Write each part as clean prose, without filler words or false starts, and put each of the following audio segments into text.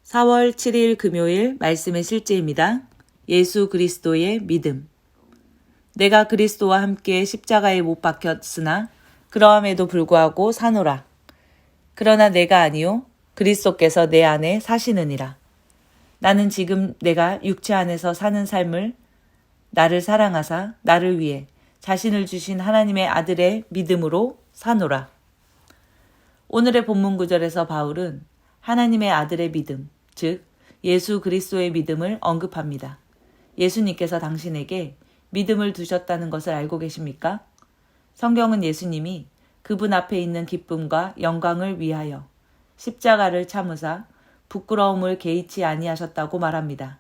4월 7일 금요일 말씀의 실제입니다. 예수 그리스도의 믿음. 내가 그리스도와 함께 십자가에 못 박혔으나 그러함에도 불구하고 사노라. 그러나 내가 아니요 그리스도께서 내 안에 사시느니라. 나는 지금 내가 육체 안에서 사는 삶을 나를 사랑하사 나를 위해 자신을 주신 하나님의 아들의 믿음으로 사노라. 오늘의 본문 구절에서 바울은 하나님의 아들의 믿음, 즉 예수 그리스도의 믿음을 언급합니다. 예수님께서 당신에게 믿음을 두셨다는 것을 알고 계십니까? 성경은 예수님이 그분 앞에 있는 기쁨과 영광을 위하여 십자가를 참으사 부끄러움을 개의치 아니하셨다고 말합니다.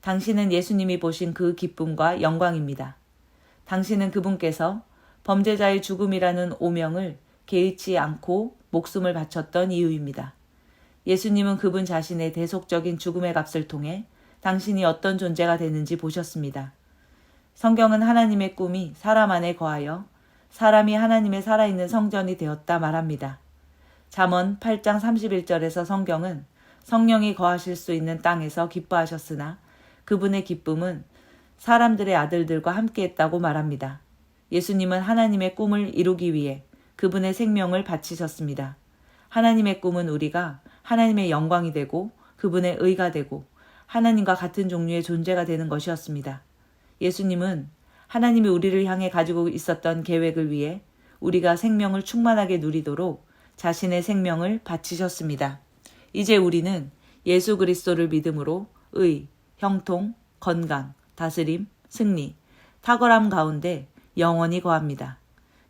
당신은 예수님이 보신 그 기쁨과 영광입니다. 당신은 그분께서 범죄자의 죽음이라는 오명을 개의치 않고 목숨을 바쳤던 이유입니다. 예수님은 그분 자신의 대속적인 죽음의 값을 통해 당신이 어떤 존재가 되는지 보셨습니다. 성경은 하나님의 꿈이 사람 안에 거하여 사람이 하나님의 살아있는 성전이 되었다 말합니다. 잠언 8장 31절에서 성경은 성령이 거하실 수 있는 땅에서 기뻐하셨으나 그분의 기쁨은 사람들의 아들들과 함께했다고 말합니다. 예수님은 하나님의 꿈을 이루기 위해 그분의 생명을 바치셨습니다. 하나님의 꿈은 우리가 하나님의 영광이 되고 그분의 의가 되고 하나님과 같은 종류의 존재가 되는 것이었습니다. 예수님은 하나님이 우리를 향해 가지고 있었던 계획을 위해 우리가 생명을 충만하게 누리도록 자신의 생명을 바치셨습니다. 이제 우리는 예수 그리스도를 믿음으로 의, 형통, 건강, 다스림, 승리, 탁월함 가운데 영원히 거합니다.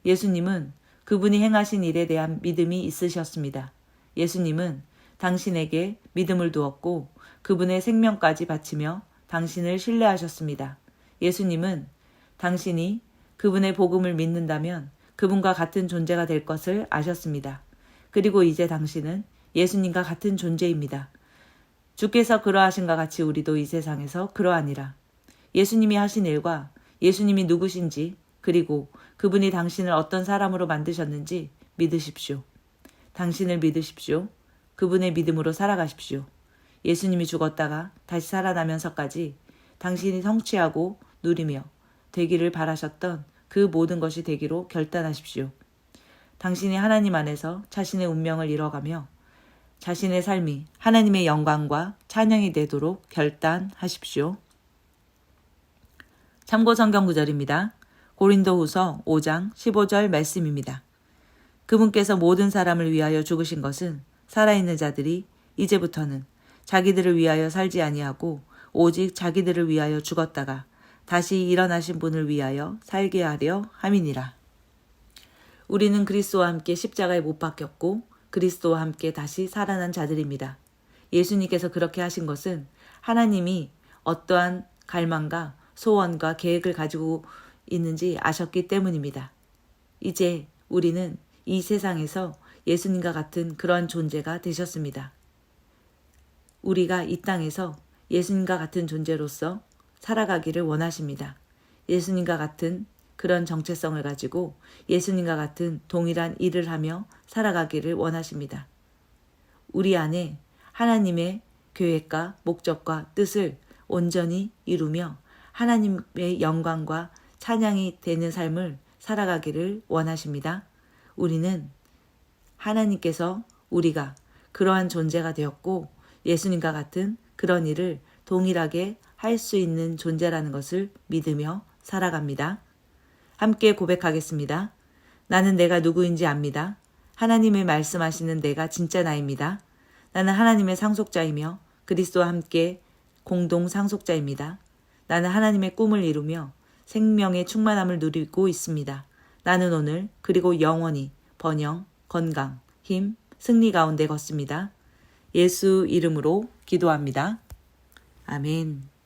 예수님은 그분이 행하신 일에 대한 믿음이 있으셨습니다. 예수님은 당신에게 믿음을 두었고 그분의 생명까지 바치며 당신을 신뢰하셨습니다. 예수님은 당신이 그분의 복음을 믿는다면 그분과 같은 존재가 될 것을 아셨습니다. 그리고 이제 당신은 예수님과 같은 존재입니다. 주께서 그러하신과 같이 우리도 이 세상에서 그러하니라. 예수님이 하신 일과 예수님이 누구신지 그리고 그분이 당신을 어떤 사람으로 만드셨는지 믿으십시오. 당신을 믿으십시오. 그분의 믿음으로 살아가십시오. 예수님이 죽었다가 다시 살아나면서까지 당신이 성취하고 누리며 되기를 바라셨던 그 모든 것이 되기로 결단하십시오. 당신이 하나님 안에서 자신의 운명을 이뤄가며 자신의 삶이 하나님의 영광과 찬양이 되도록 결단하십시오. 참고 성경 구절입니다. 고린도후서 5장 15절 말씀입니다. 그분께서 모든 사람을 위하여 죽으신 것은 살아있는 자들이 이제부터는 자기들을 위하여 살지 아니하고 오직 자기들을 위하여 죽었다가 다시 일어나신 분을 위하여 살게 하려 함이니라. 우리는 그리스도와 함께 십자가에 못 박혔고 그리스도와 함께 다시 살아난 자들입니다. 예수님께서 그렇게 하신 것은 하나님이 어떠한 갈망과 소원과 계획을 가지고 있는지 아셨기 때문입니다. 이제 우리는 이 세상에서 예수님과 같은 그런 존재가 되셨습니다. 우리가 이 땅에서 예수님과 같은 존재로서 살아가기를 원하십니다. 예수님과 같은 그런 정체성을 가지고 예수님과 같은 동일한 일을 하며 살아가기를 원하십니다. 우리 안에 하나님의 계획과 목적과 뜻을 온전히 이루며 하나님의 영광과 찬양이 되는 삶을 살아가기를 원하십니다. 우리는 하나님께서 우리가 그러한 존재가 되었고 예수님과 같은 그런 일을 동일하게 할 수 있는 존재라는 것을 믿으며 살아갑니다. 함께 고백하겠습니다. 나는 내가 누구인지 압니다. 하나님의 말씀하시는 내가 진짜 나입니다. 나는 하나님의 상속자이며 그리스도와 함께 공동 상속자입니다. 나는 하나님의 꿈을 이루며 생명의 충만함을 누리고 있습니다. 나는 오늘 그리고 영원히 번영, 건강, 힘, 승리 가운데 걷습니다. 예수 이름으로 기도합니다. 아멘.